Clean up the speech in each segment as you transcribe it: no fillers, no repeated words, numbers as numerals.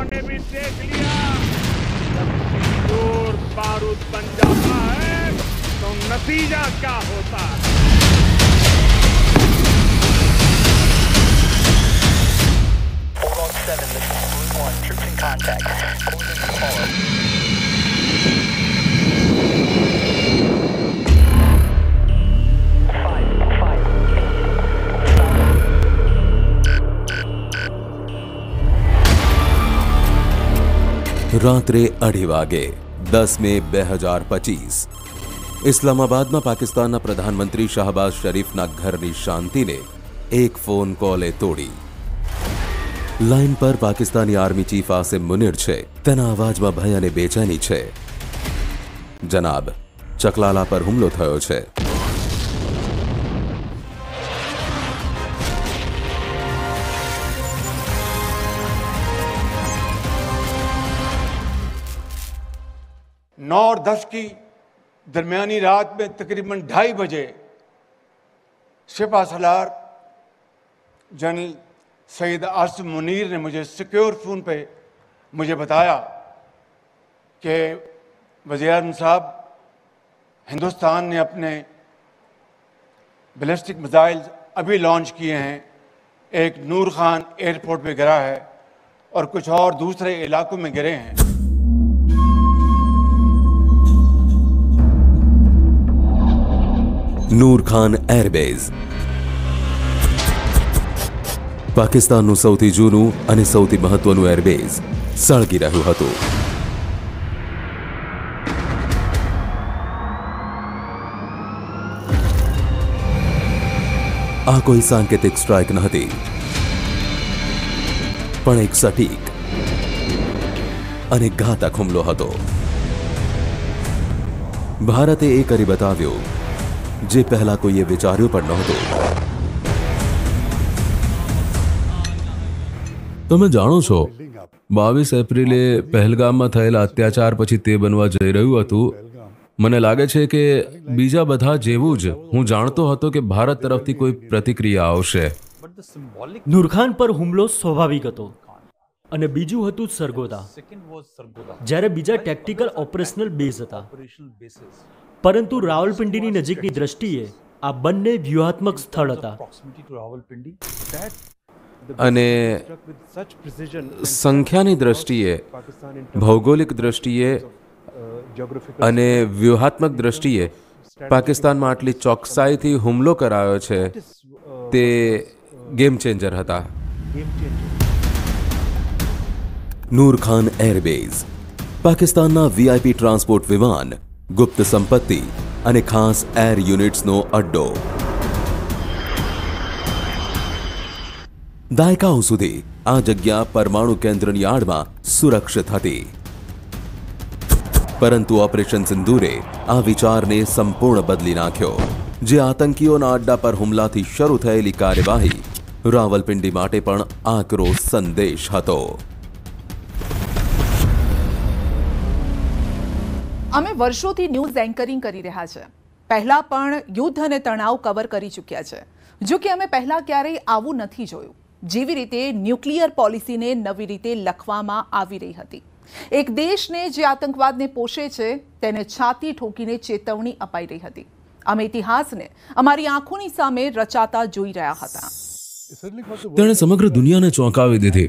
इन्होंने भी देख लिया, जब सिंदूर बारूद बन जाता है तो नतीजा क्या होता है। રાત્રે 2:30 વાગે 10 મે 2025 ઇસ્લામાબાદમાં પાકિસ્તાનના પ્રધાનમંત્રી શાહબાઝ શરીફના ઘરની શાંતિને એક ફોન કોલે તોડી. લાઇન પર પાકિસ્તાની આર્મી ચીફ આસિમ મુનિર છે. તેના અવાજમાં ભય અને બેચેની છે. જનાબ, ચકલાલા પર હુમલો થયો છે. नौ और 10 की दरमियानी रात में तकरीबन 2:30 बजे सिपा सलार जनरल सैयद आसिम मुनीर ने मुझे सिक्योर फ़ोन पे मुझे बताया कि वज़ीर-ए-आज़म साहब, हिंदुस्तान ने अपने बैलिस्टिक मिसाइल अभी लॉन्च किए हैं, एक नूर खान एयरपोर्ट पे गिरा है और कुछ और दूसरे इलाकों में गिरे हैं. નૂર ખાન એરબેઝ પાકિસ્તાનનું સૌથી જૂનું અને સૌથી મહત્વનું એરબેઝ સળગી રહ્યું હતું. આ કોઈ સાંકેતિક સ્ટ્રાઇક ન હતી, પણ એક સટીક અને ઘાતક હુમલો હતો. ભારતે એ કરી બતાવ્યું જે પહેલા કોઈએ વિચાર્યું પણ નહોતું. તમે જાણો છો, 22 એપ્રિલે પહેલગામમાં થયેલા અત્યાચાર પછી તે બનવા જઈ રહ્યું હતું. મને લાગે છે કે બીજા બધા જેવું જ હું જાણતો હતો કે ભારત તરફથી કોઈ પ્રતિક્રિયા આવશે. નૂરખાન પર હુમલો સ્વાભાવિક હતો અને બીજું હતું સરગોદા, જ્યારે બીજા ટેક્ટિકલ ઓપરેશનલ બેઝ હતા. પરંતુ રાવલપિંડીની નજીકની દ્રષ્ટિએ આ બંને વ્યૂહાત્મક સ્થળ હતા. અને સંખ્યાની દ્રષ્ટિએ, ભૌગોલિક દ્રષ્ટિએ અને વ્યૂહાત્મક દ્રષ્ટિએ પાકિસ્તાનમાં આટલી ચોકસાઈથી હુમલો કરાયો છે તે ગેમ ચેન્જર હતા. નૂર ખાન એરબેઝ પાકિસ્તાનના વીઆઈપી ટ્રાન્સપોર્ટ વિમાન, ગુપ્ત સંપત્તિ અને ખાસ એર યુનિટ્સનો અડ્ડો. દાયકાઓ સુધી આ જગ્યા પરમાણુ કેન્દ્રની આડમાં સુરક્ષિત હતી. પરંતુ ઓપરેશન સિંદૂરે આ વિચારને સંપૂર્ણ બદલી નાખ્યો. જે આતંકીઓના અડ્ડા પર હુમલાથી શરૂ થયેલી કાર્યવાહી રાવલપિંડી માટે પણ આકરો સંદેશ હતો. અમે વર્ષોથી ન્યૂઝ એન્કરિંગ કરી રહ્યા છે. પહેલા પણ યુદ્ધ અને તણાવ કવર કરી ચૂક્યા છે. જો કે અમે પહેલા ક્યારેય આવું નથી જોયું. જેવી રીતે ન્યુક્લિયર પોલિસીને નવી રીતે લખવામાં આવી રહી હતી. એક દેશને જે આતંકવાદને પોષે છે તેને છાતી ઠોકીને ચેતવણી અપાઈ રહી હતી. અમે ઇતિહાસને અમારી આંખોની સામે રચાતા જોઈ રહ્યા હતા. તેણે સમગ્ર દુનિયાને ચોંકાવી દીધી.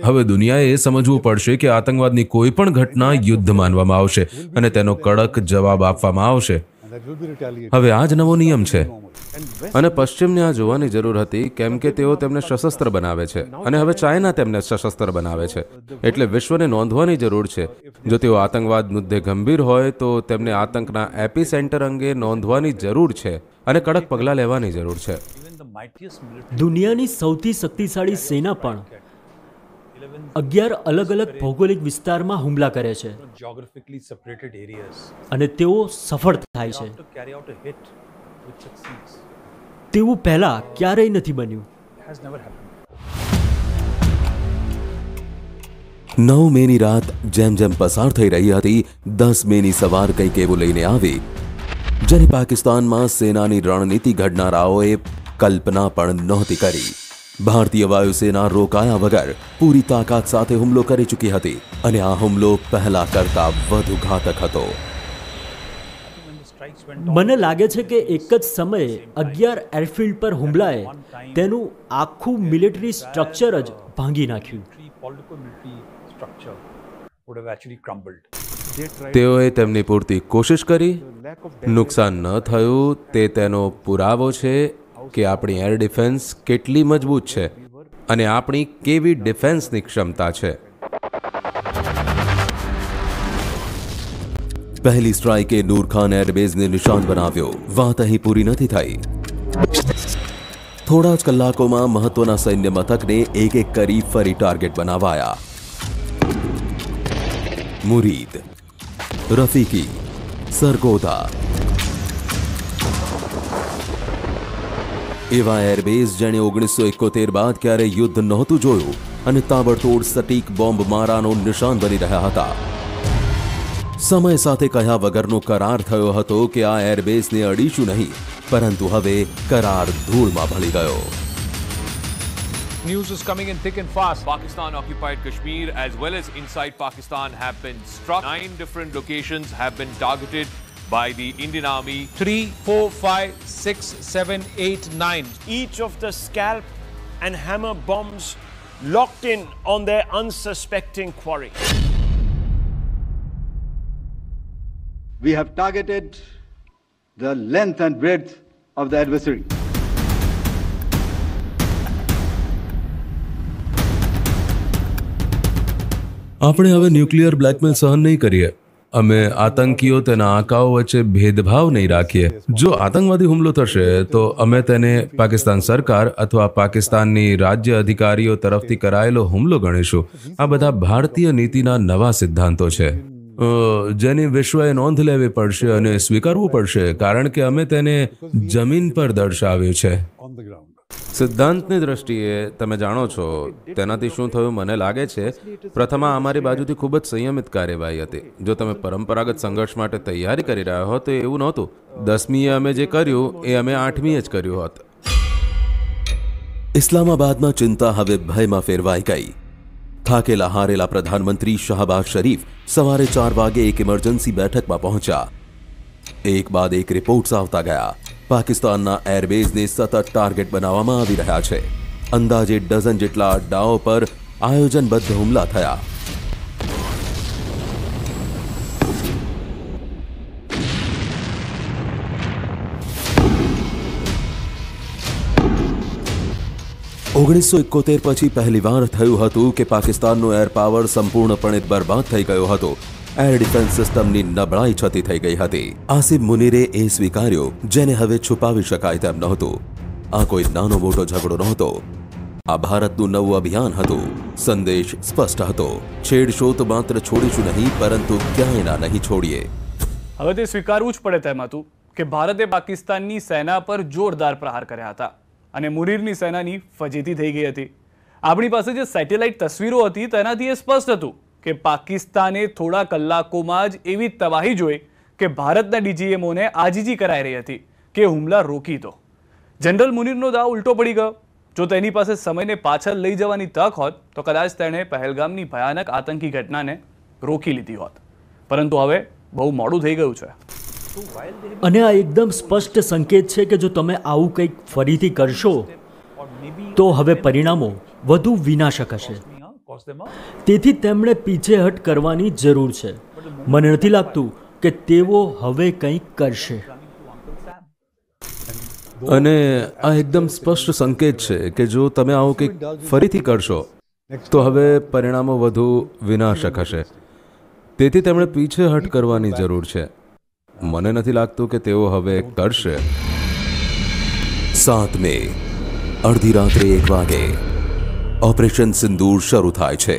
હવે દુનિયાએ એ સમજવું પડશે કે આતંકવાદની કોઈ પણ ઘટના યુદ્ધ માનવામાં આવશે અને તેનો કડક જવાબ આપવામાં આવશે. હવે આ જ નવો નિયમ છે અને પશ્ચિમને આ જોવાની જરૂર હતી, કેમ કે તેઓ તેમને સશસ્ત્ર બનાવે છે અને હવે ચાઇના તેમને સશસ્ત્ર બનાવે છે. એટલે વિશ્વને નોંધવાની જરૂર છે. જો તેઓ આતંકવાદ મુદ્દે ગંભીર હોય તો તેમને આતંકના એપી સેન્ટર અંગે નોંધવાની જરૂર છે અને કડક પગલાં લેવાની જરૂર છે. દુનિયાની સૌથી શક્તિશાળી સેના પણ 11 અલગ અલગ ભૌગોલિક વિસ્તારમાં હુમલા કરે છે અને તેઓ સફળ થાય છે. તેવું પહેલા ક્યારેય નથી બન્યું. 9 મેની રાત જેમ જેમ પસાર થઈ રહી હતી, 10 મેની સવાર કંઈક એવું લઈને આવી જેની પાકિસ્તાનમાં સેનાની રણનીતિ ઘડનારાઓએ કલ્પના પણ નહોતી કરી. ભારતીય વાયુસેના રોકાયા વગર પૂરી તાકાત સાથે હુમલો કરી ચૂકી હતી અને આ હુમલો પહેલા કરતા વધુ ઘાતક હતો. મને લાગે છે કે એક જ સમયે 11 એરફિલ્ડ પર હુમલાએ તેનું આખું મિલિટરી સ્ટ્રક્ચર જ ભાંગી નાખ્યું. તેઓએ તેમની પૂરતી કોશિશ કરી, નુકસાન ન થયું તે તેનો પુરાવો છે કે આપણી એર ડિફેન્સ કેટલી મજબૂત છે અને આપણી કેવી ડિફેન્સની ક્ષમતા છે. પહેલી સ્ટ્રાઇકે નૂર ખાન એરબેઝને નિશાન બનાવ્યો. વાત અહીં પૂરી નથી થઈ. થોડા જ કલાકોમાં મહત્વના સૈન્ય મથકને એક એક કરી ફરી ટાર્ગેટ બનાવાયા. મુરીદ, રફીકી, સરગોદા એવા એરબેઝ જેણે 1971 બાદ ક્યારેય યુદ્ધ નહોતું જોયું અને તાબડતોડ સટીક બોમ્બ મારાનો નિશાન બની રહ્યા હતા. સમય સાથે કહ્યા વગરનો કરાર થયો હતો કે આ એરબેઝને અડીશું નહીં, પરંતુ હવે કરાર ધૂળમાં ભળી ગયો. News is coming in thick and fast. Pakistan-occupied Kashmir as well as inside Pakistan have been struck. 9 different locations have been targeted by the Indian Army. 3, 4, 5, 6, 7, 8, 9. Each of the scalp and hammer bombs locked in on their unsuspecting quarry. We have targeted the length and breadth of the adversary. આપણે હવે nuclear blackmail સહન નહીં કરીએ. અમે આતંકીઓ તેના આંકાઓ વચ્ચે ભેદભાવ નહીં રાખીએ. જો આતંકવાદી હુમલો થશે તો અમે તેને પાકિસ્તાન સરકાર અથવા પાકિસ્તાનની રાજ્ય અધિકારીઓ તરફથી કરાયેલો હુમલો ગણીશું. આ બધા ભારતીય નીતિના નવા સિદ્ધાંતો છે જેની વિશ્વએ નોંધ લેવી પડશે અને સ્વીકારવું પડશે, કારણ કે અમે તેને જમીન પર દર્શાવ્યું છે. સિદ્ધાંતની દ્રષ્ટિએ તમે જાણો છો તેનાથી શું થયું મને લાગે છે. પ્રથમ અમારી બાજુથી ખૂબ જ સંયમિત કાર્યવાહી હતી. જો તમે પરંપરાગત સંઘર્ષ માટે તૈયારી કરી રહ્યા હો તો એવું નહોતું. 10મીએ અમે જે કર્યું એ અમે 8મીએ જ કર્યું હોત. ઇસ્લામાબાદમાં ચિંતા હવે ભયમાં ફેરવાઈ ગઈ. થાકેલા હારેલા પ્રધાનમંત્રી શાહબાઝ શરીફ સવારે 4 વાગે એક ઇમરજન્સી બેઠકમાં પહોંચ્યા. એક બાદ એક રિપોર્ટ્સ આવતા ગયા. પાકિસ્તાનના એરબેઝને સતત ટાર્ગેટ બનાવવામાં આવી રહ્યા છે. અંદાજે ડઝન જેટલા અડ્ડાઓ પર આયોજનબદ્ધ હુમલા થયા. $1971 પછી પહેલીવાર થયું હતું કે પાકિસ્તાનનો એર પાવર સંપૂર્ણપણે બરબાદ થઈ ગયો હતો. એર ડિફેન્સ સિસ્ટમની નબળાઈ છતી થઈ ગઈ હતી. આસિફ મુનીરે એ સ્વીકાર્યો જેને હવે છુપાવી શકાય તેમ નહોતું. આ કોઈ નાનો મોટો ઝઘડો નહોતો. આ ભારતનું નવું અભિયાન હતું. સંદેશ સ્પષ્ટ હતો. છેડશો તો માત્ર છોડીશું નહીં, પરંતુ ક્યાંય નહીં છોડીએ. હવે તે સ્વીકારવું જ પડે તેમ હતું કે ભારતે પાકિસ્તાનની સેના પર જોરદાર પ્રહાર કર્યા હતા અને મુનીરની સેનાની ફજીતી થઈ ગઈ હતી. આપણી પાસે જે સેટેલાઇટ તસવીરો હતી તેનાથી એ સ્પષ્ટ હતું કે પાકિસ્તાને થોડા કલાકોમાં જ એવી તબાહી જોઈ કે ભારતના ડીજીએમઓને આજીજી કરાઈ રહી હતી કે હુમલા રોકી દો. જનરલ મુનીરનો દાવ ઉલટો પડી ગયો. જો તેની પાસે સમયને પાછળ લઈ જવાની તક હોત તો કદાચ તેણે પહેલગામની ભયાનક આતંકી ઘટનાને રોકી લીધી હોત. પરંતુ હવે બહુ મોડું થઈ ગયું છે. અને આ એકદમ સ્પષ્ટ સંકેત છે કે જો તમે આવું કંઈક ફરીથી કરશો તો હવે પરિણામો વધુ વિનાશક હશે. તેથી તેમણે પીછેહટ કરવાની જરૂર છે. મને નથી લાગતું કે તેઓ હવે કંઈક કરશે. અને આ એકદમ સ્પષ્ટ સંકેત છે કે જો તમે આવું કંઈક ફરીથી કરશો તો હવે પરિણામો વધુ વિનાશક હશે. તેથી તેમણે પીછેહટ કરવાની જરૂર છે. મને નથી લાગતું કે તેઓ હવે કરશે. 7 મે અડધી રાત્રે 1 વાગે ઓપરેશન સિંદૂર શરૂ થાય છે.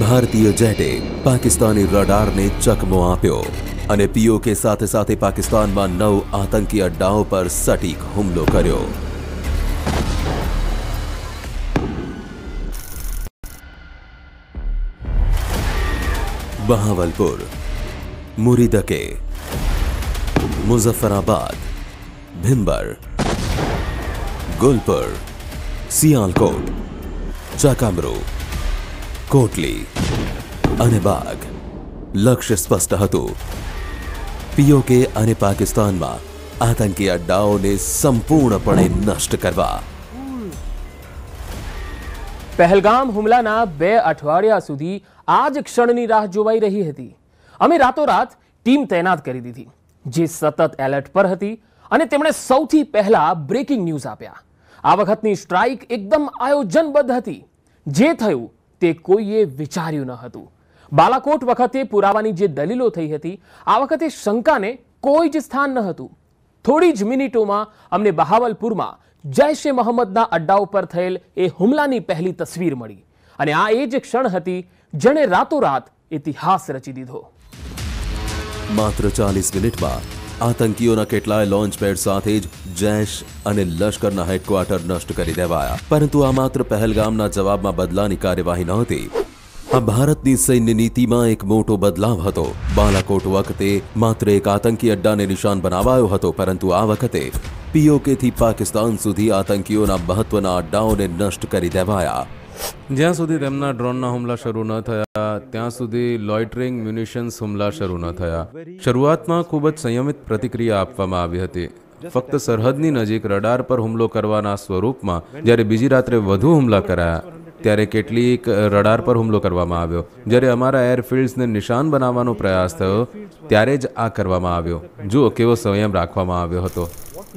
ભારતીય જેટે પાકિસ્તાની રડારને ચકમો આપ્યો અને પીઓકે સાથે સાથે પાકિસ્તાનમાં 9 આતંકી અડ્ડાઓ પર સટીક હુમલો કર્યો. બહાવલપુર, મુરીદકે, મુઝફ્ફરાબાદ, ભિંબર, ગુલપુર, સિયાલકોટ, ચાકામરો, કોટલી અને બાગ. લક્ષ્ય સ્પષ્ટ હતું: પીઓકે અને પાકિસ્તાનમાં આતંકી અડ્ડાઓને સંપૂર્ણપણે નષ્ટ કરવા. પહેલગામ હુમલાના 2 અઠવાડિયા સુધી આ જ ક્ષણની રાહ જોવાઈ રહી હતી. અમે રાતોરાત ટીમ તૈનાત કરી દીધી, જે સતત એલર્ટ પર હતી અને તેમણે સૌથી પહેલા બ્રેકિંગ ન્યૂઝ આપ્યા. આ વખતની સ્ટ્રાઇક એકદમ આયોજનબદ્ધ હતી. જે થયું તે કોઈએ વિચાર્યું ન હતું. બાલાકોટ વખતે પુરાવાની જે દલીલો થઈ હતી, આ વખતે શંકાને કોઈ જ સ્થાન ન હતું. થોડી જ મિનિટોમાં અમને બહાવલપુરમાં જૈશ એ મોહમ્મદના અડ્ડાઓ પર થયેલ એ હુમલાની પહેલી તસવીર મળી અને આ એ જ ક્ષણ હતી જેણે રાતોરાત ઇતિહાસ રચી દીધો. માત્ર 40 મિનિટમાં આતંકીઓના કેટલાય લોન્ચ પેડ સાથે જ જૈશ અને લશ્કરના હેડક્વાર્ટર નષ્ટ કરી દેવાયા. પરંતુ આ માત્ર પહેલગામના જવાબમાં બદલાની કાર્યવાહી નહોતી. આ ભારતની સૈન્ય નીતિમાં એક મોટો બદલાવ હતો. બાલાકોટ વખતે માત્ર એક આતંકી અડ્ડાને નિશાન બનાવાયો હતો, પરંતુ આ વખતે પીઓકેથી પાકિસ્તાન સુધી આતંકીઓના મહત્વના અડ્ડાઓને નષ્ટ કરી દેવાયા. જ્યાં સુધી તેમના ડ્રોનના હુમલા શરૂ ન થયા ત્યાં સુધી લોઇટરિંગ મ્યુનિશન્સ હુમલા શરૂ ન થયા. શરૂઆતમાં ખૂબ જ સંયમિત પ્રતિક્રિયા આપવામાં આવી હતી, ફક્ત સરહદની નજીક રડાર પર હુમલો કરવાના સ્વરૂપમાં. જ્યારે બીજી રાત્રે વધુ હુમલા કરાયા ત્યારે કેટલીક રડાર પર હુમલો કરવામાં આવ્યો. જ્યારે અમારા એરફિલ્ડ્સને નિશાન બનાવવાનો પ્રયાસ થયો ત્યારે જ આ કરવામાં આવ્યો. જુઓ કેવો સંયમ રાખવામાં આવ્યો હતો.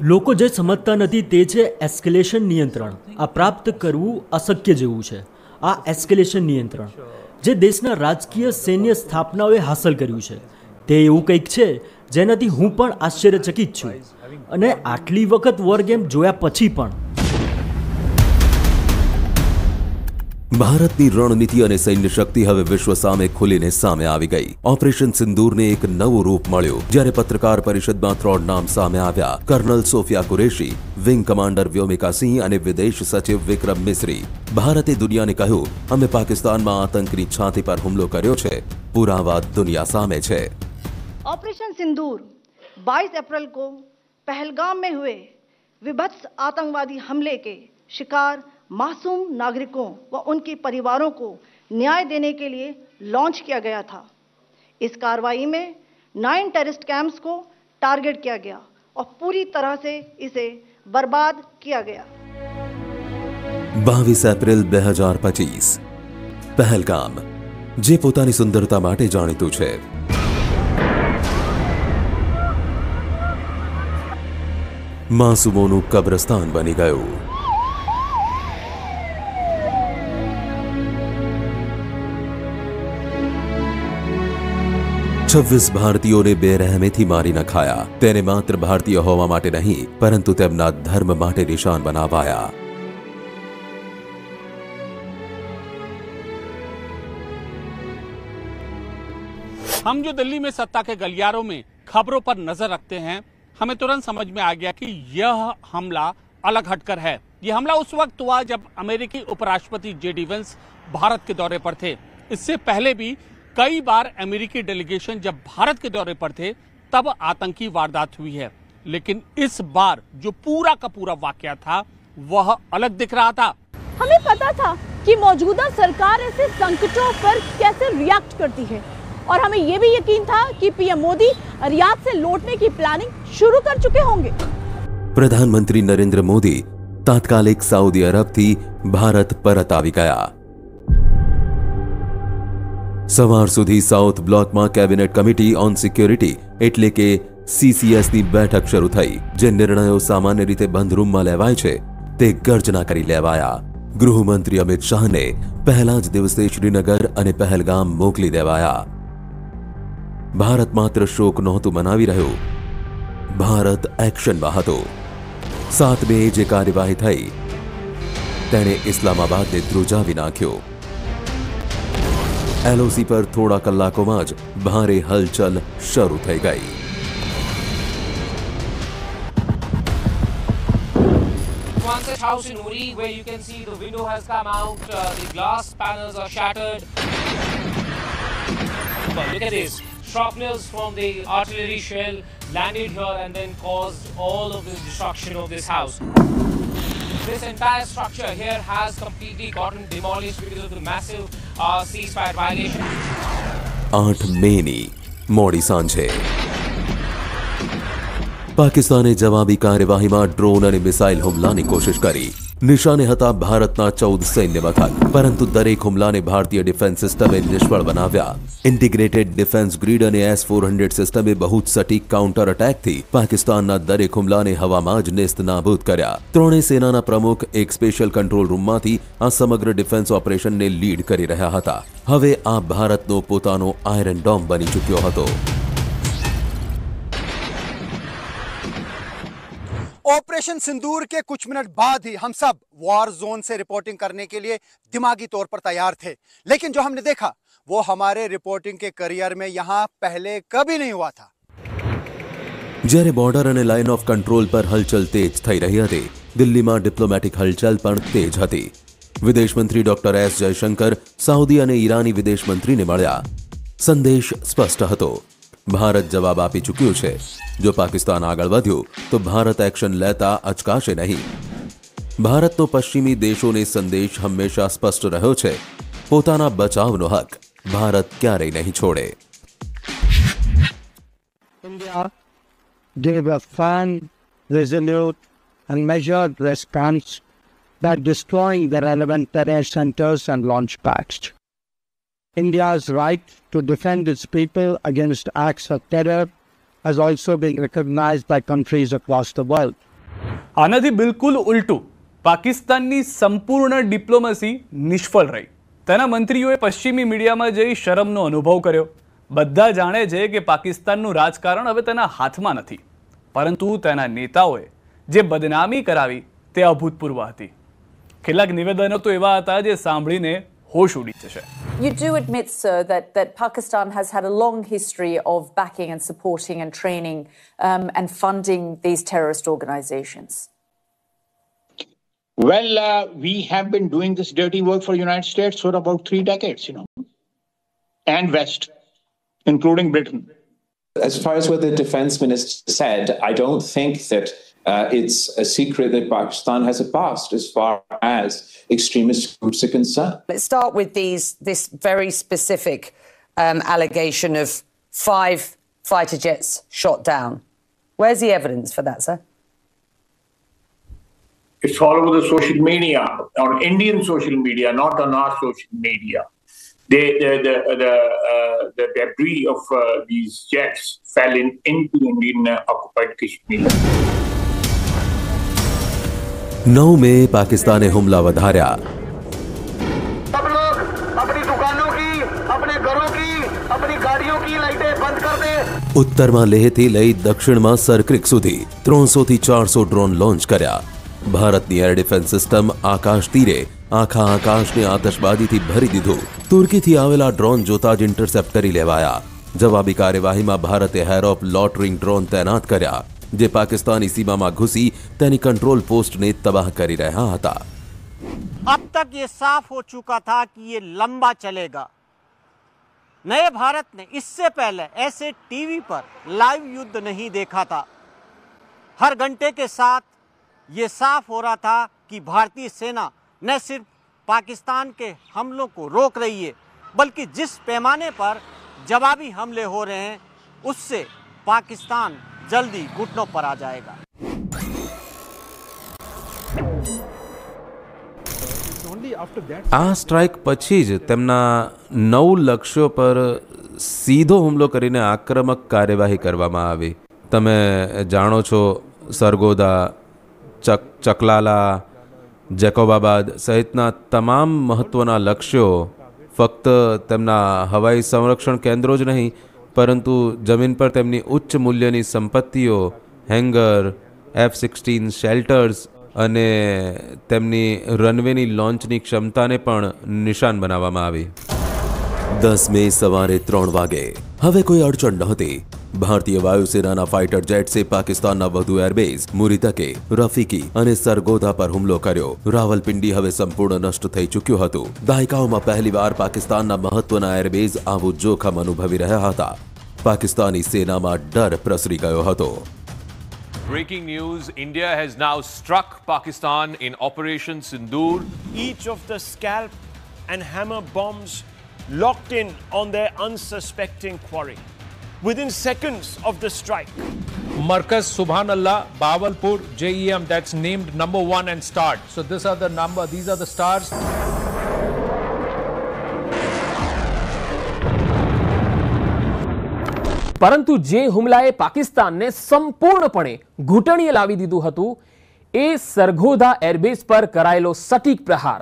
લોકો જે સમજતા નથી તે છે એસ્કેલેશન નિયંત્રણ. આ પ્રાપ્ત કરવું અશક્ય જેવું છે. આ એસ્કેલેશન નિયંત્રણ જે દેશના રાજકીય સૈન્ય સ્થાપનાઓએ હાંસલ કર્યું છે, તે એવું કંઈક છે જેનાથી હું પણ આશ્ચર્યચકિત છું. અને આટલી વખત વોર ગેમ જોયા પછી પણ ભારતની રણનીતિ અને સૈન્ય શક્તિ હવે વિશ્વ સામે ખુલીને સામે આવી ગઈ. ઓપરેશન સિંદૂરને એક નવું રૂપ મળ્યું જ્યારે પત્રકાર પરિષદમાં 3 નામ સામે આવ્યા: colonel Sofiya Qureshi, wing commander Vyomika Singh અને વિદેશ સચિવ વિક્રમ મિસ્રી. ભારતે દુનિયાને કહ્યું, અમે પાકિસ્તાનમાં આતંકની છાતી પર હુમલો કર્યો છે. પુરાવા દુનિયા સામે છે. ऑपरेशन सिंदूर 22 अप्रैल को पहलगाम में हुए विभत्स आतंकवादी हमले के शिकार मासूम नागरिकों व उनके परिवारों को न्याय देने के लिए लॉन्च किया गया था. इस कार्रवाई में 9 टेररिस्ट कैंप्स को टारगेट किया गया और पूरी तरह से इसे बर्बाद किया गया. 22 એપ્રિલ 2025 પહેલગામ, જે પોતાની સુંદરતા માટે જાણીતું છે, માસૂમોનું કબ્રસ્તાન બની ગયું. છવ્વીસ ભારતીયોને બેરહેમીથી મારી નખાયા. તેને માત્ર ભારતીય હોવા માટે નહીં, પરંતુ તેમના ધર્મ માટે નિશાન બનાવાયા. हम जो दिल्ली में सत्ता के गलियारों में खबरों पर नजर रखते हैं, हमें तुरंत समझ में आ गया कि यह हमला अलग हटकर है. यह हमला उस वक्त हुआ जब अमेरिकी उपराष्ट्रपति जे.डी. वेंस भारत के दौरे पर थे. इससे पहले भी कई बार अमेरिकी डेलीगेशन जब भारत के दौरे पर थे तब आतंकी वारदात हुई है. लेकिन इस बार जो पूरा का पूरा वाकया था वह अलग दिख रहा था. हमें पता था कि मौजूदा सरकार ऐसे संकटों पर कैसे रिएक्ट करती है और हमें यह भी यकीन था कि पीएम मोदी रियाद से लौटने की प्लानिंग शुरू कर चुके होंगे. प्रधानमंत्री नरेंद्र मोदी तात्कालिक सऊदी अरब थी भारत परत આવી ગયા. સવાર સુધી સાઉથ બ્લોકમાં કેબિનેટ કમિટી ઓન સિક્યોરિટી એટલે કે CCSની બેઠક શરૂ થઈ. જે નિર્ણયો સામાન્ય રીતે બંધ રૂમમાં લેવાય છે તે ગર્જના કરી લેવાયા. ગૃહમંત્રી અમિત શાહને પહેલા જ દિવસે શ્રીનગર અને પહેલગામ મોકલી દેવાયા. ભારત માત્ર શોક નહોતું મનાવી રહ્યું, ભારત એક્શનમાં હતું. 7 મે જે કાર્યવાહી થઈ તેણે ઇસ્લામાબાદને ધ્રુજાવી નાખ્યો. LOC પર થોડા કલાકોમાં જ ભારે હલચલ શરૂ થઈ ગઈ. One such house in Uri where you can see the window has come out, the glass panels are shattered. But look at this. Shrapnels from the artillery shell landed here and then caused all of this destruction of this house. This entire structure here has completely gotten demolished because of the massive ceasefire violation. 8 many મોડી સાંજે પાકિસ્તાને જવાબી કાર્યવાહીમાં drone અને missile હુમલાની કોશિશ કરી. નિશાને હતા ભારતના 14 સૈન્ય મથક, પરંતુ દરેક હુમલાને ભારતીય ડિફેન્સ સિસ્ટમે નિષ્ફળ બનાવ્યા. ઇન્ટિગ્રેટેડ ડિફેન્સ ગ્રીડ અને S-400 સિસ્ટમે બહુ જ સટીક કાઉન્ટર અટેકથી પાકિસ્તાનના દરેક હુમલાને હવામાં જ નેસ્ત નાબૂદ કર્યા. ત્રણેય સેનાના પ્રમુખ એક સ્પેશિયલ કંટ્રોલ રૂમમાંથી આ સમગ્ર ડિફેન્સ ઓપરેશનને લીડ કરી રહ્યા હતા. હવે આ ભારતનો પોતાનો આયરન ડોમ બની ચૂક્યો હતો. ऑपरेशन सिंदूर के कुछ मिनट बाद ही हम सब वॉर जोन से रिपोर्टिंग करने के लिए दिमागी तौर पर तैयार थे, लेकिन जो हमने देखा वो हमारे रिपोर्टिंग के करियर में यहाँ पहले कभी नहीं हुआ था. જ્યારે બોર્ડર અને લાઇન ઓફ કંટ્રોલ પર હલચલ તેજ થઈ રહી હતી, દિલ્હીમાં ડિપ્લોમેટિક હલચલ પણ તેજ હતી. વિદેશ મંત્રી ડોક્ટર એસ જયશંકર સાઉદી અને ઈરાની વિદેશ મંત્રીને મળ્યા. સંદેશ સ્પષ્ટ હતો, ભારત જવાબ આપી ચૂક્યું છે. જો પાકિસ્તાન આગળ વધ્યું તો ભારત એક્શન લેતા અચકાશે નહીં. ભારતનો પશ્ચિમી દેશોને સંદેશ હંમેશા સ્પષ્ટ રહ્યો છે, પોતાના બચાવનો હક ભારત ક્યારેય નહીં છોડે. India gave a firm, resolute and measured response by destroying the relevant terror centers and launch pads. India's right to defend its people against acts of terror has also been recognized by countries across the world. આનાથી બિલકુલ ઉલટું પાકિસ્તાનની સંપૂર્ણ diplomacy નિષ્ફળ રહી. તેના મંત્રીઓએ પશ્ચિમી મીડિયામાં જઈ શરમનો અનુભવ કર્યો. બધા જાણે છે કે પાકિસ્તાનનું રાજકારણ હવે તેના હાથમાં નથી, પરંતુ તેના નેતાઓએ જે બદનામી કરાવી તે અભૂતપૂર્વ હતી. કેટલાક નિવેદનો તો એવા હતા જે સાંભળીને હોશ ઉડી જશે. You do admit, sir, that Pakistan has had a long history of backing and supporting and training and funding these terrorist organizations. Well, we have been doing this dirty work for the United States for about 3 decades, and West, including Britain. As far as what the defense minister said, I don't think that it's a secret that Pakistan has a past as far as extremist groups are concerned. Let's start with this very specific allegation of 5 fighter jets shot down. Where's the evidence for that, sir? It's all over the social media, on Indian social media, not on our social media. The debris of these jets fell into Indian occupied Kashmir. 9 મે પાકિસ્તાને હુમલા વધાર્યા. सब लोग अपनी दुकानों की, अपने घरों की, अपनी गाड़ियों की लाइटें बंद कर दें. ઉત્તરમાં લેહથી લઈ દક્ષિણમાં સરક્રિક સુધી 300 થી 400 ડ્રોન લોન્ચ કર્યા. ભારતની એર ડિફેન્સ સિસ્ટમ આકાશ તીરે આખા આકાશને આતશબાજીથી ભરી દીધું. તુર્કીથી આવેલા ડ્રોન જોતા જ ઇન્ટરસેપ્ટ કરી લેવાયા. જવાબી કાર્યવાહીમાં ભારતે હેરોપ લોટરિંગ ડ્રોન તૈનાત કર્યા, જે પાકિસ્તાની सीमाમાં ઘૂસી તેની કંટ્રોલ પોસ્ટને તબાહ કરી રહ્યા હતા. अब तक ये साफ हो चुका था कि ये लंबा चलेगा. नए भारत ने इससे पहले ऐसे टीवी पर लाइव युद्ध नहीं देखा था. हर घंटे के साथ ये साफ हो रहा था कि भारतीय सेना न सिर्फ पाकिस्तान के हमलों को रोक रही है, बल्कि जिस पैमाने पर जवाबी हमले हो रहे हैं उससे पाकिस्तान जल्दी घुटनों पर आ जाएगा. આ સ્ટ્રાઇક પછી જ તેમના 9 લક્ષ્યો પર સીધો હુમલો કરીને આક્રમક કાર્યવાહી કરવામાં આવી. તમે જાણો છો, સરગોદા, ચકલાલા, જેકોબાબાદ સહિતના તમામ મહત્વના લક્ષ્યો ફક્ત તેમના હવાઈ સંરક્ષણ કેન્દ્રો જ નહીં, પરંતુ જમીન પર તેમની ઉચ્ચ મૂલ્યની સંપત્તિઓ, હેંગર, F-16 શેલ્ટર્સ અને તેમની રનવેની લોન્ચની ક્ષમતાને પણ નિશાન બનાવવામાં આવી. 10 મે સવારે 3 વાગે હવે કોઈ અડચણ નહોતી. ભારતીય વાયુસેનાના ફાઇટર જેટ્સે પાકિસ્તાનના વધુ એરબેઝ મુરીતકે, રફીકી અને સરગોદા પર હુમલો કર્યો. રાવલપિંડી હવે સંપૂર્ણ નષ્ટ થઈ ચૂક્યું હતું. દાયકાઓમાં પહેલીવાર પાકિસ્તાનના મહત્વના એરબેઝ આવું જોખમ અનુભવી રહ્યા હતા. પાકિસ્તાની સેનામાં ડર પ્રસરી ગયો હતો. breaking news. India has now struck Pakistan in Operation Sindoor. Each of the scalp and hammer bombs locked in on their unsuspecting quarry. Within seconds of the strike, Markaz Subhanallah, Bahawalpur, JEM, that's named number 1 and starred. So these are the stars. પરંતુ જે હુમલાએ પાકિસ્તાનને સંપૂર્ણપણે ઘૂંટણીએ લાવી દીધું હતું એ Sargodha airbase પર કરાયેલો સટીક પ્રહાર.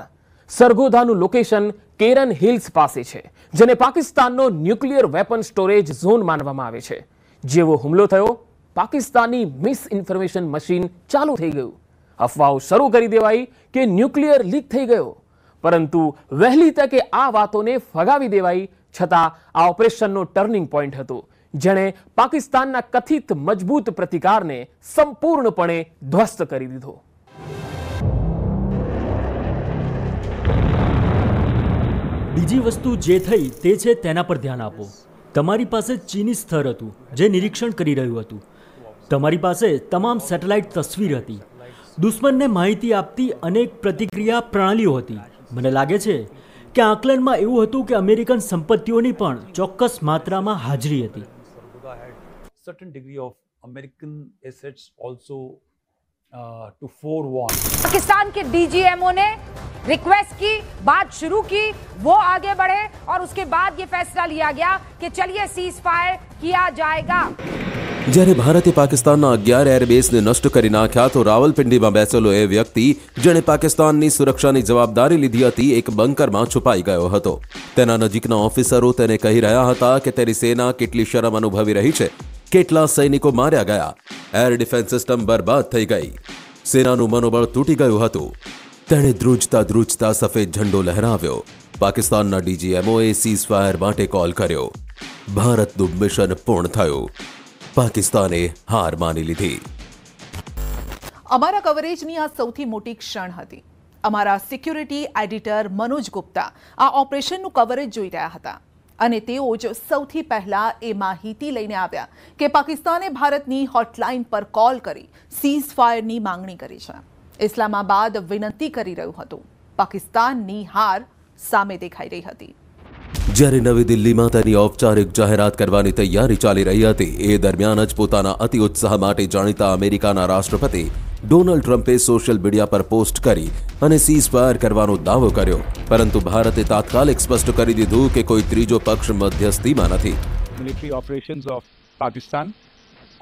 સરગોધાનું લોકેશન કેરન હિલ્સ પાસે છે, જેને પાકિસ્તાનનો ન્યુક્લિયર વેપન સ્ટોરેજ ઝોન માનવામાં આવે છે. જેવો હુમલો થયો, પાકિસ્તાનની મિસ ઇન્ફોર્મેશન મશીન ચાલુ થઈ ગયું. અફવાઓ શરૂ કરી દેવાઈ કે ન્યુક્લિયર લીક થઈ ગયો, પરંતુ વહેલી તકે આ વાતોને ફગાવી દેવાઈ. છતાં આ ઓપરેશનનો ટર્નિંગ પોઈન્ટ હતો, જેણે પાકિસ્તાનના કથિત મજબૂત પ્રતિકારને સંપૂર્ણપણે ધ્વસ્ત કરી દીધો. બીજી વસ્તુ જે થઈ તે છે તેના પર ધ્યાન આપો. તમારી પાસે ચીની સ્તર હતું જે નિરીક્ષણ કરી રહ્યું હતું. તમારી પાસે તમામ સેટેલાઇટ તસવીર હતી. દુશ્મનને માહિતી આપતી અનેક પ્રતિક્રિયા પ્રણાલીઓ હતી. મને લાગે છે કે આકલનમાં એવું હતું કે અમેરિકન સંપત્તિઓની પણ ચોક્કસ માત્રામાં હાજરી હતી. Certain degree of American assets also to forewarn. Pakistan के डीजीएमओ ने रिक्वेस्ट की, बात शुरू की, वो आगे बढ़े और उसके बाद ये फैसला लिया गया कि चलिए सीज फायर किया जाएगा. જ્યારે ભારતે પાકિસ્તાનના 11 એરબેઝને નષ્ટ કરી નાખ્યા તો રાવલપિંડીમાં બેસેલો એ વ્યક્તિ જેણે પાકિસ્તાનની સુરક્ષાની જવાબદારી લીધી હતી એક બંકરમાં છુપાઈ ગયો હતો. તેના નજીકના ઓફિસરો તેને કહી રહ્યા હતા કે તેની સેના કેટલી શરમ અનુભવી રહી છે, કેટલા સૈનિકો માર્યા ગયા, એર ડિફેન્સ સિસ્ટમ બરબાદ થઈ ગઈ, સેનાનું મનોબળ તૂટી ગયું હતું. તેણે ધ્રુજતા ધ્રુજતા સફેદ ઝંડો લહેરાવ્યો. પાકિસ્તાનના ડીજીએમઓએ સીઝ ફાયર માટે કોલ કર્યો. ભારતનું મિશન પૂર્ણ થયું. પાકિસ્તાને હાર માની લીધી. અમારા કવરેજની આ સૌથી મોટી ક્ષણ હતી. અમારા સિક્યુરિટી એડિટર મનોજ ગુપ્તા આ ઓપરેશનનું કવરેજ જોઈ રહ્યા હતા અને તેઓ જ સૌથી પહેલા એ માહિતી લઈને આવ્યા કે પાકિસ્તાને ભારતની હોટલાઇન પર કોલ કરી સીઝ ફાયરની માંગણી કરી છે. ઇસ્લામાબાદ વિનંતી કરી રહ્યું હતું. પાકિસ્તાનની હાર સામે દેખાઈ રહી હતી. જ્યારે નવી દિલ્હીમાં તેની ઔપચારિક જાહેરાત કરવાની તૈયારી ચાલી રહી હતી એ દરમિયાન જ પોતાના અતિ ઉત્સાહ માટે જાણીતા અમેરિકાના રાષ્ટ્રપતિ ડોનાલ્ડ ટ્રમ્પે સોશિયલ મીડિયા પર પોસ્ટ કરી અને સીઝ ફાયર કરવાનો દાવો કર્યો. પરંતુ ભારતે તાત્કાલિક સ્પષ્ટ કરી દીધું કે કોઈ ત્રીજો પક્ષ મધ્યસ્થીમાં નથી. Military operations of Pakistan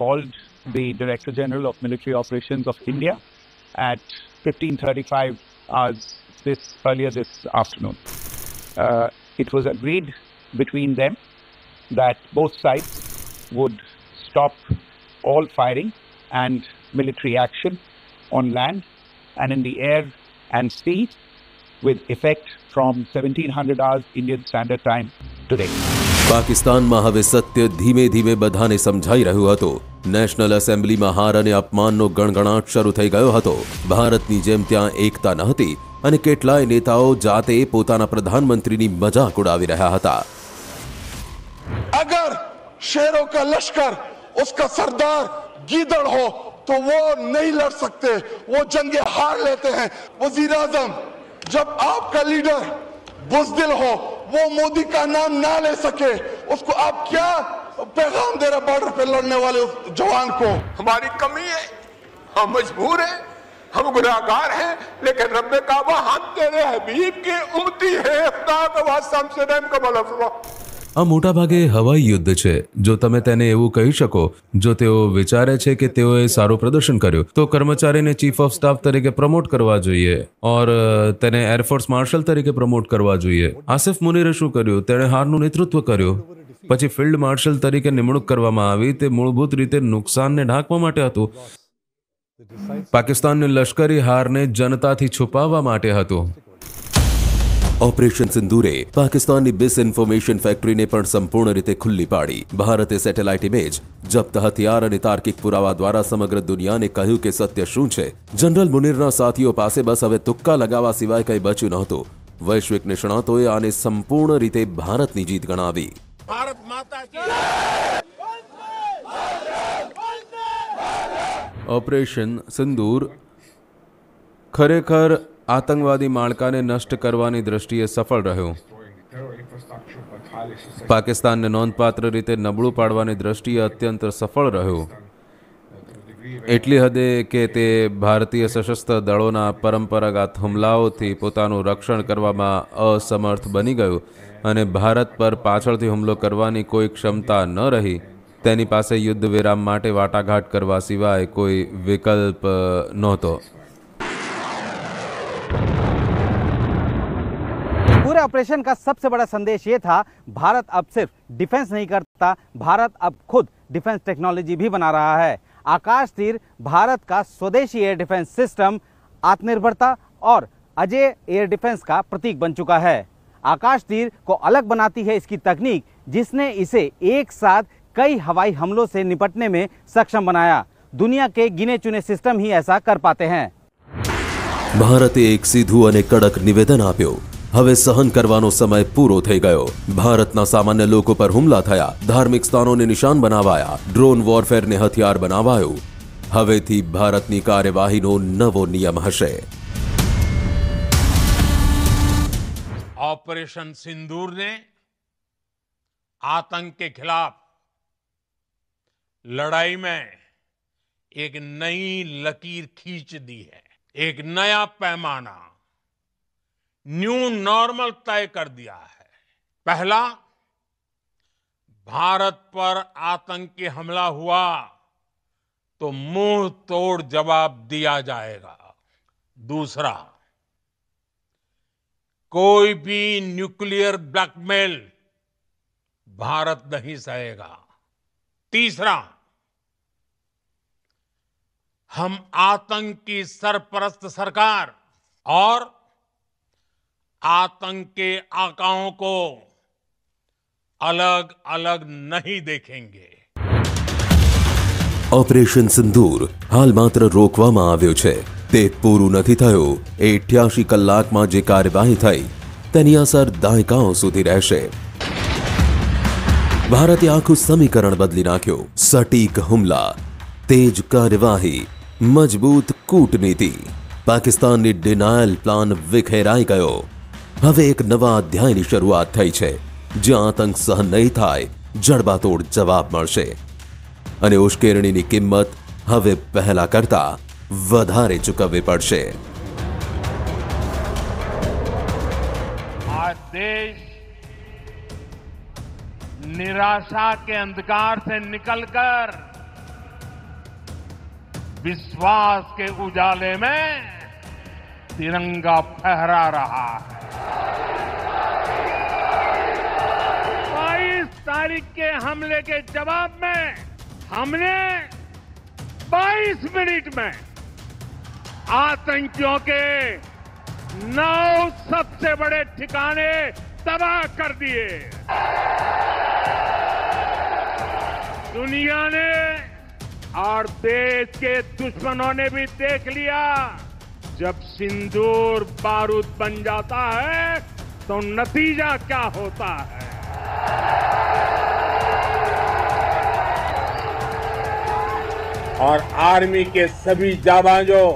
called the Director General of Military Operations of India at 15:35 hours earlier this afternoon. It was agreed between them that both sides would stop all firing and military action on land and in the air and sea with effect from 1700 hours Indian Standard Time today. પાકિસ્તાનમાં હવે સત્ય ધીમે ધીમે બધાને સમજાઈ રહ્યું હતું. National એસેમ્બલીમાં હાર અને અપમાનનો ગણગણાટ શરૂ થઈ ગયો હતો. ભારતની જેમ ત્યાં એકતા ન હતી અને કેટલાય नेताओं जाते પોતાના પ્રધાનમંત્રીની મજાક ઉડાવી રહ્યા હતા. अगर शेरों का लश्कर उसका सरदार गीदड़ हो तो वो नहीं लड़ सकते, वो जंगे हार लेते हैं. वजीर आजम, जब आपका लीडर बुज़दिल हो, वो मोदी का नाम ना ले सके, उसको आप क्या पैगाम दे रहे बॉर्डर पे लड़ने वाले उस जवान को? हमारी कमी है, हम मजबूर हैं, हम गुनाहगार हैं, लेकिन रब्बे काबा हम तेरे हबीब की उम्मती है. खुदा का वास्ता हमसे रहम का भला फरमा. આ મોટા ભાગે હવાઈ યુદ્ધ છે. જો તમે તેને એવું કહી શકો, જો તેઓ વિચારે છે કે તેઓએ સારું પ્રદર્શન કર્યું તો કર્મચારીને ચીફ ઓફ સ્ટાફ તરીકે પ્રમોટ કરવા જોઈએ ઓર તેને એરફોર્સ માર્શલ તરીકે પ્રમોટ કરવા જોઈએ. આસિફ મુનીરે શું કર્યું? તેણે હારનું નેતૃત્વ કર્યું. પછી ફિલ્ડ માર્શલ તરીકે નિમણૂક કરવામાં આવી. તે મૂળભૂત રીતે નુકસાનને ઢાંકવા માટે હતું. પાકિસ્તાનની લશ્કરી હારને જનતાથી છુપાવવા માટે હતું. ઓપરેશન સિંદૂરે પાકિસ્તાનની ડિસઇન્ફોર્મેશન ફેક્ટરીને પણ સંપૂર્ણ રીતે ખુલ્લી પાડી. ભારતે સેટેલાઇટ ઇમેજ, જપ્ત હથિયાર અને તાર્કિક પુરાવા દ્વારા સમગ્ર દુનિયાને કહ્યું કે સત્ય શું છે. જનરલ મુનીરના સાથીઓ પાસે બસ હવે તુક્કા લગાવવા સિવાય કંઈ બચ્યું નહોતું. વૈશ્વિક નિષ્ણાતોએ આને સંપૂર્ણ રીતે ભારતની જીત ગણાવી. भारत माता की ઓપરેશન સિંદૂર ખરેખર આતંકવાદી માળખાને નષ્ટ કરવાની દ્રષ્ટિએ સફળ રહ્યું. પાકિસ્તાનને નોંધપાત્ર રીતે નબળું પાડવાની દ્રષ્ટિએ અત્યંત સફળ રહ્યું. એટલી હદે કે તે ભારતીય સશસ્ત્ર દળોના પરંપરાગત હુમલાઓથી પોતાનું રક્ષણ કરવામાં અસમર્થ બની ગયું અને ભારત પર પાછળથી હુમલો કરવાની કોઈ ક્ષમતા ન રહી. તેની પાસે યુદ્ધ વિરામ માટે વાટાઘાટ કરવા સિવાય કોઈ વિકલ્પ નહોતો. पूरे ऑपरेशन का सबसे बड़ा संदेश ये था, भारत अब सिर्फ डिफेंस नहीं करता, भारत अब खुद डिफेंस टेक्नोलॉजी भी बना रहा है. आकाश तीर भारत का स्वदेशी एयर डिफेंस सिस्टम आत्मनिर्भरता और अजय एयर डिफेंस का प्रतीक बन चुका है. आकाश तीर को अलग बनाती है इसकी तकनीक, जिसने इसे एक साथ कई हवाई हमलों से निपटने में सक्षम बनाया. दुनिया के गिने चुने सिस्टम ही ऐसा कर पाते हैं. ભારતે એક સીધું અને કડક નિવેદન આપ્યું. હવે સહન કરવાનો સમય પૂરો થઈ ગયો. ભારતના સામાન્ય લોકો પર હુમલા થયા, ધાર્મિક સ્થાનોને નિશાન બનાવાયા, ડ્રોન વોરફેરને હથિયાર બનાવાયું. હવેથી ભારતની કાર્યવાહીનો નવો નિયમ હશે. ऑपरेशन सिंदूर ने आतंक के खिलाफ लड़ाई में एक नई लकीर खींच दी है. एक नया पैमाना, न्यू नॉर्मल तय कर दिया है. पहला, भारत पर आतंकी हमला हुआ तो मुंह तोड़ जवाब दिया जाएगा. दूसरा, कोई भी न्यूक्लियर ब्लैकमेल भारत नहीं सहेगा. तीसरा, हम आतंक की सरपरस्त सरकार और आतंक के आकाओं को अलग अलग नहीं देखेंगे. ઓપરેશન સિંદૂર હાલ માત્ર રોકવામાં આવ્યો છે. તે પૂરું નથી થયું. 88 કલાકમાં જે કાર્યવાહી થઈ તેની અસર દાયકાઓ સુધી રહેશે. ભારતે આખું સમીકરણ બદલી નાખ્યું. સટીક હુમલા, તેજ કાર્યવાહી, મજબૂત કૂટનીતિ. પાકિસ્તાનની ડિનાયલ પ્લાન વિખેરાઈ ગયો. હવે એક નવા અધ્યાયની શરૂઆત થઈ છે, જ્યાં આતંક સહન નહીં થાય, જડબાતોડ જવાબ મળશે અને ઉશ્કેરણીની કિંમત હવે પહેલા કરતા વધારે ચૂકવવી પડશે. आज देश निराशा के अंधकार से निकलकर विश्वास के उजाले में तिरंगा फहरा रहा है. 22 तारीख के हमले के जवाब में हमने 22 मिनट में आतंकियों के 9 सबसे बड़े ठिकाने तबाह कर दिए. दुनिया ने और देश के दुश्मनों ने भी देख लिया, जब सिंदूर बारूद बन जाता है तो नतीजा क्या होता है. और आर्मी के सभी जाबाजों,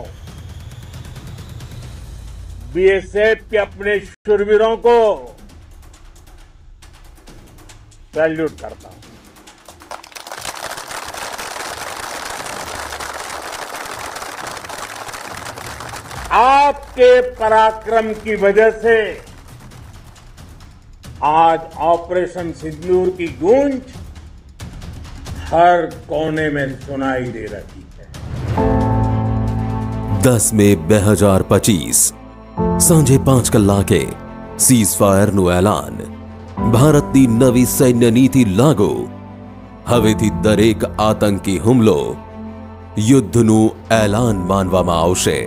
बीएसएफ के अपने शूरवीरों को सैल्यूट करता हूं. आपके पराक्रम की वजह से आज ऑपरेशन सिंदूर की गूंज हर कोने में सुनाई दे रही है. 10 મે 2025 સાંજે 5 કલાકે સીઝફાયરનું એલાન. ભારતની નવી સૈન્ય નીતિ લાગુ. હવેથી દરેક આતંકી હુમલો યુદ્ધનું એલાન માનવામાં આવશે.